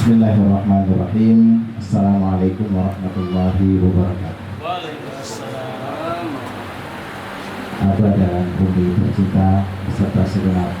Bismillahirrahmanirrahim. Assalamualaikum warahmatullahi wabarakatuh. Waalaikumsalam. Abah dan Umi tercinta beserta segenap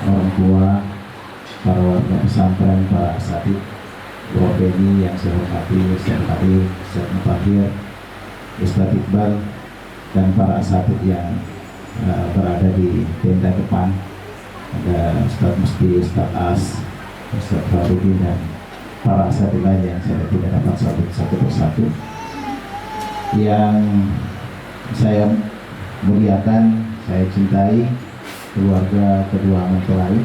orang tua, para warga pesantren, para asatid, Dua Beni yang saya hormati, Ustaz Hadir, Ustaz Mutahir, Ustaz Iqbal, dan para asatid yang berada di tenda depan. Ada Ustaz Musti, Ustaz As, Ustaz Farudin, dan para asatid lain yang saya tidak dapat sebut satu persatu. Yang saya muliakan, saya cintai keluarga kedua mempelai,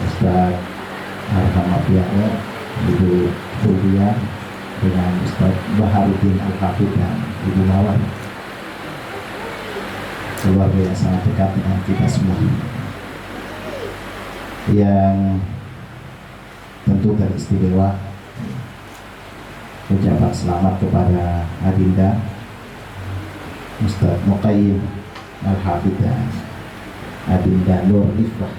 Ustaz Arham Abiyah, Ibu Fulvia, dengan Ustaz Baharudin Al-Hafidh dan Ibu Mawar, keluarga yang sangat dekat dengan kita semua, yang tentu teristimewa. Ucapan selamat kepada Adinda Ustaz Muqayyim Al-Hafidh dan Adinda Nur Ifrah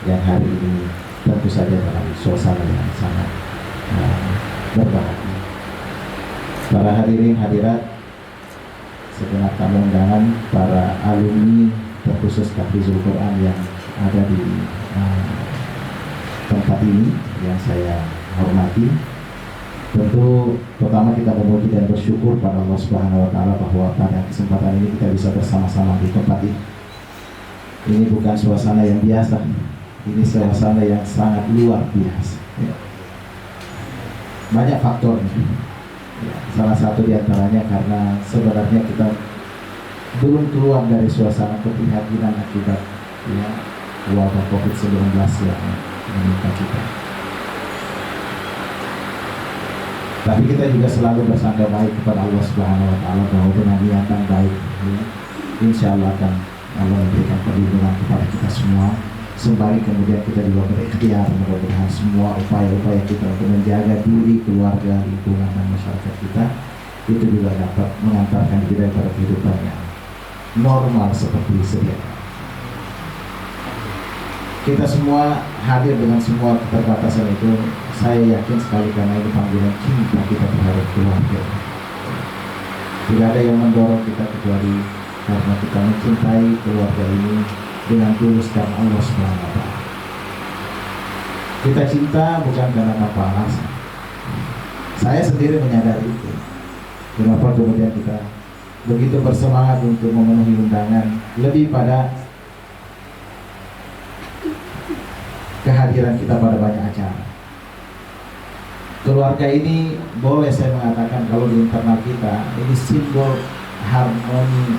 yang hari ini tentu saja dalam suasana yang sangat berbahagia. Para hadirin hadirat, segenap tamu undangan, para alumni terkhusus Tahfizul Quran yang ada di tempat ini yang saya hormati. Tentu pertama kita memuji dan bersyukur pada Allah Subhanahu wa Ta'ala bahwa pada kesempatan ini kita bisa bersama-sama di tempat ini. Ini bukan suasana yang biasa, ini suasana yang sangat luar biasa. Banyak faktornya. Salah satu diantaranya karena sebenarnya kita belum keluar dari suasana keprihatinan akibat wabah COVID-19 yang menimpa kita. Tapi kita juga selalu bersangka baik kepada Allah Subhanahu wa Ta'ala bahwa dengan niatan baik, insya Allah akan Allah memberikan perlindungan kepada kita semua. Sembari kemudian kita juga berikhtiar, mudah-mudahan semua upaya-upaya kita untuk menjaga diri, keluarga, lingkungan, dan masyarakat kita itu juga dapat mengantarkan kita pada kehidupan yang normal seperti sedia. Kita semua hadir dengan semua keterbatasan itu, saya yakin sekali karena ini panggilan cinta kita terhadap keluarga. Tidak ada yang mendorong kita kecuali karena kita mencintai keluarga ini dengan tulus karena Allah SWT. Kita cinta bukan karena apa alasan. Saya sendiri menyadari itu. Kenapa kemudian kita begitu bersemangat untuk memenuhi undangan, lebih pada kehadiran kita pada banyak acara. Keluarga ini boleh saya mengatakan kalau di internal kita ini simbol harmoni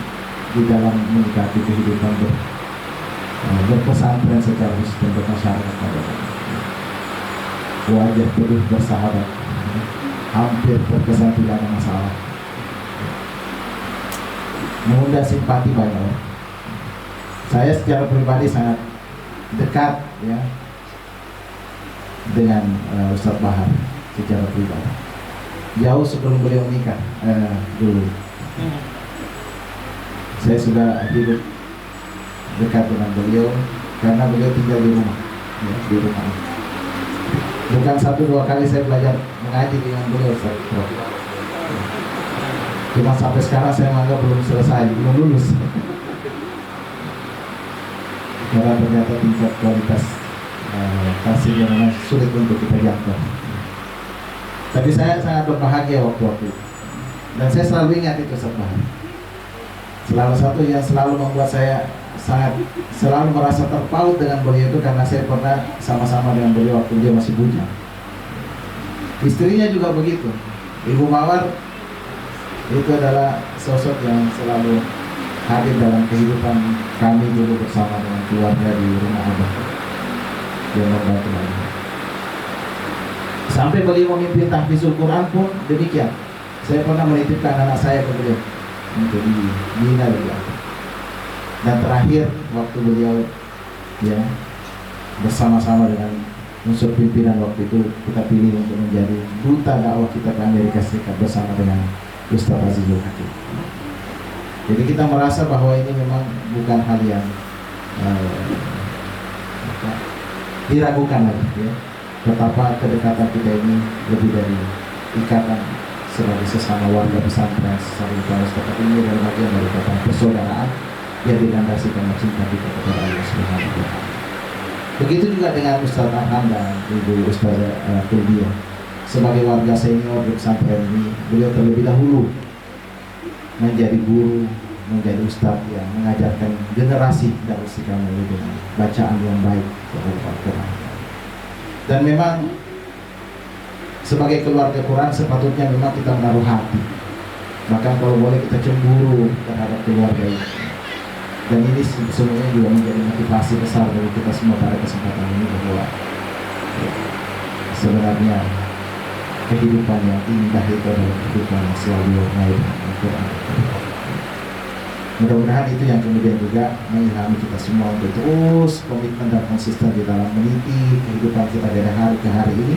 di dalam menikmati kehidupan berpesantren secara khusus dan bermasyarakat pada wajah penuh bersahabat, hampir terkesan tidak ada masalah, mengundang simpati banyak orang. Saya secara pribadi sangat dekat dengan Ustaz Bahar secara pribadi, jauh sebelum beliau menikah dulu. Saya sudah hidup dekat dengan beliau karena beliau tinggal di rumah, di rumah. Bukan satu dua kali saya belajar mengaji dengan beliau, cuma sampai sekarang saya menganggap belum selesai, belum lulus. Karena ternyata tingkat kualitas kasihnya memang sulit untuk kita jangkau. Tapi saya sangat berbahagia waktu itu, dan saya selalu ingat itu sebab salah satu yang selalu membuat saya selalu merasa terpaut dengan beliau itu karena saya pernah sama-sama dengan beliau waktu dia masih bujang. Istrinya juga begitu, Ibu Mawar itu adalah sosok yang selalu hadir dalam kehidupan kami dulu bersama dengan keluarga di rumah Abah. Dia membantu lagi. Sampai beliau memimpin tahfizul Quran pun demikian. Saya pernah menitipkan anak saya ke beliau untuk dibina beliau. Dan terakhir waktu beliau bersama-sama dengan unsur pimpinan waktu itu kita pilih untuk menjadi duta dakwah kita ke Amerika Serikat bersama dengan Ustaz Azizul Hakim. Jadi kita merasa bahwa ini memang bukan hal yang diragukan lagi, betapa kedekatan kita ini lebih dari ikatan sebagai sesama warga pesantren, saling balas, tetapi ini adalah bagian dari ikatan persaudaraan yang dilandasi karena cinta kita kepada Allah Subhanahu wa Ta'ala. Begitu juga dengan Ustaz Arham dan Ibu Ustaz Kulbia. Sebagai warga senior di pesantren ini, beliau terlebih dahulu menjadi guru, menjadi ustaz yang mengajarkan generasi darus kami dengan bacaan yang baik kepada Al-Quran. Dan memang sebagai keluarga Quran sepatutnya memang kita menaruh hati, bahkan kalau boleh kita cemburu terhadap keluarga ini. Dan ini semuanya juga menjadi motivasi besar bagi kita semua pada kesempatan ini, bahwa sebenarnya kehidupan yang indah itu adalah kehidupan yang selalu diwarnai dengan Al-Quran. Mudah-mudahan itu yang kemudian juga mengilhami kita semua untuk terus komitmen dan konsisten di dalam meniti kehidupan kita dari hari ke hari ini,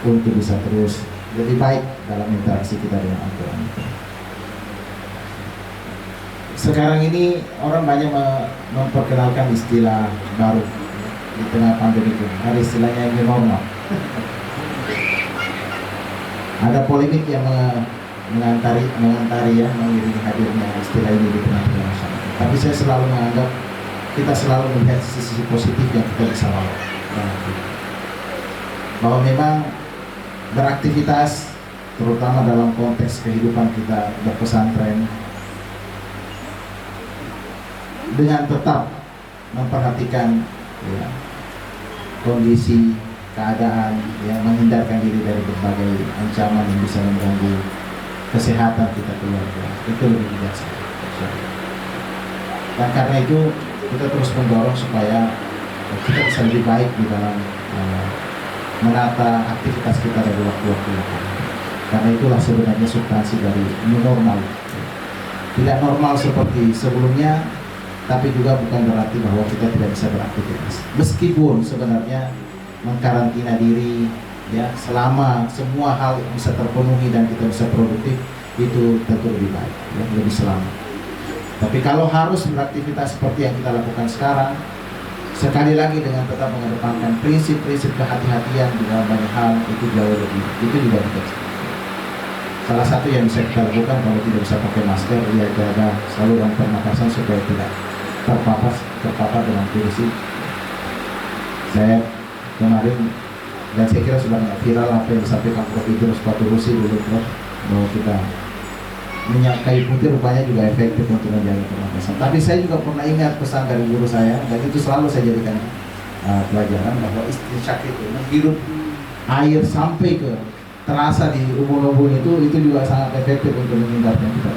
untuk bisa terus lebih baik dalam interaksi kita dengan Al-Quran. Sekarang ini orang banyak memperkenalkan istilah baru di tengah pandemi itu. Ada istilahnya new normal. Ada polemik yang mengiringi hadirnya istilah ini di tengah-tengah masyarakat. Tapi saya selalu menganggap kita selalu melihat sisi positif yang kita bisa lakukan, bahwa memang beraktivitas, terutama dalam konteks kehidupan kita berpesantren, dengan tetap memperhatikan kondisi, keadaan, menghindarkan diri dari berbagai ancaman yang bisa mengganggu kesehatan kita keluarga, itu lebih bijaksana. Dan karena itu kita terus mendorong supaya kita bisa lebih baik di dalam menata aktivitas kita dari waktu-waktu. Karena itulah sebenarnya substansi dari new normal. Tidak normal seperti sebelumnya, tapi juga bukan berarti bahwa kita tidak bisa beraktivitas. Meskipun sebenarnya mengkarantina diri, selama semua hal bisa terpenuhi dan kita bisa produktif, itu tentu lebih baik, lebih selamat. Tapi kalau harus beraktivitas seperti yang kita lakukan sekarang, sekali lagi dengan tetap mengedepankan prinsip-prinsip kehati-hatian di dalam banyak hal, itu jauh lebih, itu juga bijaksana. Salah satu yang bisa kita lakukan kalau tidak bisa pakai masker, jaga saluran pernapasan supaya tidak terpapar dengan virus ini. Saya kemarin, dan saya kira sudah viral apa yang disampaikan Prof. Idrus Paturusi dulu, Prof, bahwa kita minyak kayu putih rupanya juga efektif untuk menjaga pernapasan. Tapi saya juga pernah ingat pesan dari guru saya, dan itu selalu saya jadikan pelajaran, bahwa istinsak itu menghirup air sampai ke terasa di ubun-ubun itu juga sangat efektif untuk menghindarkan kita.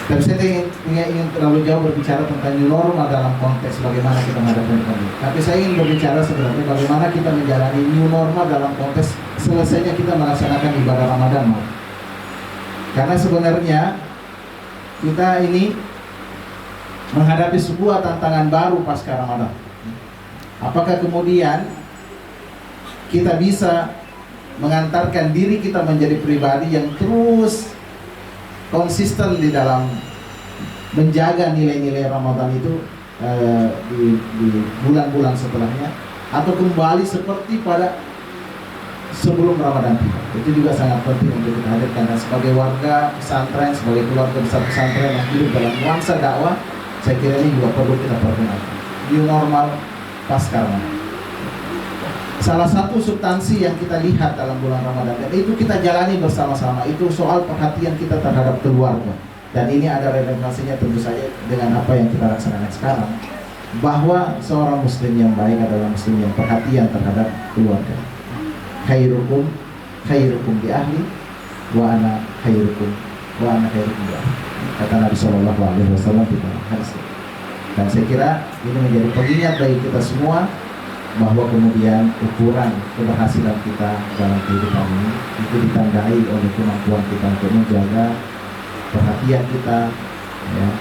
Dan saya ingin terlalu jauh berbicara tentang new normal dalam konteks bagaimana kita menghadapi pandemi. Tapi saya ingin berbicara sebenarnya bagaimana kita menjalani new normal dalam konteks selesainya kita melaksanakan ibadah Ramadan. Karena sebenarnya kita ini menghadapi sebuah tantangan baru pasca Ramadan. Apakah kemudian kita bisa mengantarkan diri kita menjadi pribadi yang terus konsisten di dalam menjaga nilai-nilai Ramadan itu di bulan-bulan setelahnya, atau kembali seperti pada sebelum Ramadan tiba. Itu juga sangat penting untuk kita hadirkan. Dan sebagai warga pesantren, sebagai keluarga besar pesantren yang hidup dalam nuansa dakwah, saya kira ini juga perlu kita perkenalkan. New normal pasca Ramadan. Salah satu substansi yang kita lihat dalam bulan Ramadan, dan itu kita jalani bersama-sama, itu soal perhatian kita terhadap keluarga. Dan ini ada relevansinya tentu saja dengan apa yang kita laksanakan sekarang, bahwa seorang muslim yang baik adalah muslim yang perhatian terhadap keluarga. Khairukum di ahli wa ana khairukum di ahli, kata Nabi SAW di dalam hadis. Dan saya kira ini menjadi pengingat bagi kita semua, bahwa kemudian ukuran keberhasilan kita dalam kehidupan ini itu ditandai oleh kemampuan kita untuk menjaga perhatian kita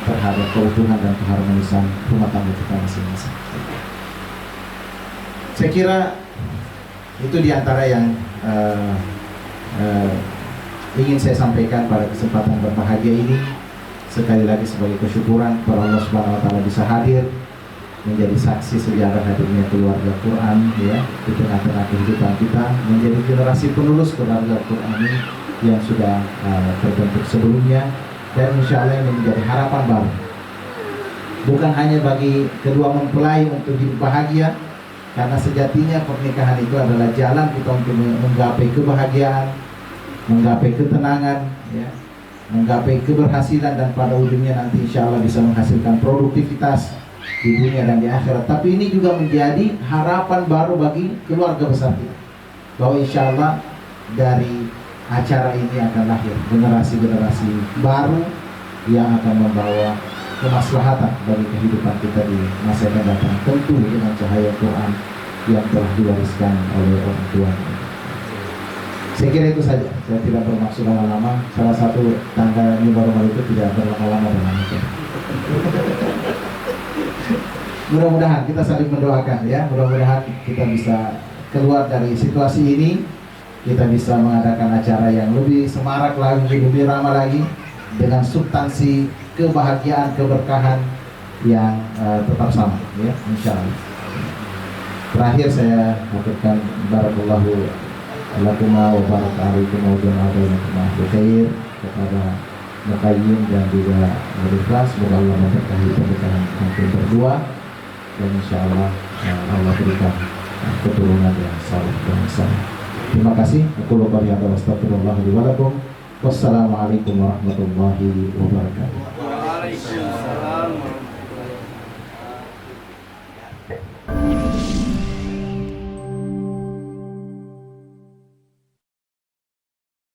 terhadap keutuhan dan keharmonisan rumah tangga kita masing-masing. Saya kira itu diantara yang ingin saya sampaikan pada kesempatan berbahagia ini. Sekali lagi sebagai kesyukuran kepada Allah Subhanahu wa Ta'ala bisa hadir menjadi saksi sejarah hadirnya keluarga Quran ya di tengah-tengah kehidupan kita, menjadi generasi penerus keluarga Quran ini yang sudah terbentuk sebelumnya, dan insya Allah ini menjadi harapan baru bukan hanya bagi kedua mempelai untuk hidup bahagia, karena sejatinya pernikahan itu adalah jalan kita untuk menggapai kebahagiaan, menggapai ketenangan ya, menggapai keberhasilan, dan pada ujungnya nanti insya Allah bisa menghasilkan produktivitas di dunia dan di akhirat. Tapi ini juga menjadi harapan baru bagi keluarga besar kita, bahwa insya Allah dari acara ini akan lahir generasi-generasi baru yang akan membawa kemaslahatan bagi kehidupan kita di masa yang datang, tentu dengan cahaya Quran yang telah diwariskan oleh orang tua. Saya kira itu saja, saya tidak bermaksud lama-lama. Salah satu tanda new normal itu tidak berlama-lama dalam itu. Mudah-mudahan kita saling mendoakan ya, mudah-mudahan kita bisa keluar dari situasi ini, kita bisa mengadakan acara yang lebih semarak lagi, lebih ramah lagi, dengan substansi kebahagiaan, keberkahan yang tetap sama ya, insya Allah. Terakhir saya mengucapkan barakallahu lakuma wa baraka alaikum wa jama'a bainakum khair kepada Muqayyim dan juga Al-Ikhlas. Semoga Allah memberkahi pernikahan antum berdua, dan insya Allah Allah berikan keturunan yang saleh dan saleh. Terima kasih. Aku lupa biasa, astagfirullah li wa lakum. Wassalamualaikum warahmatullahi wabarakatuh.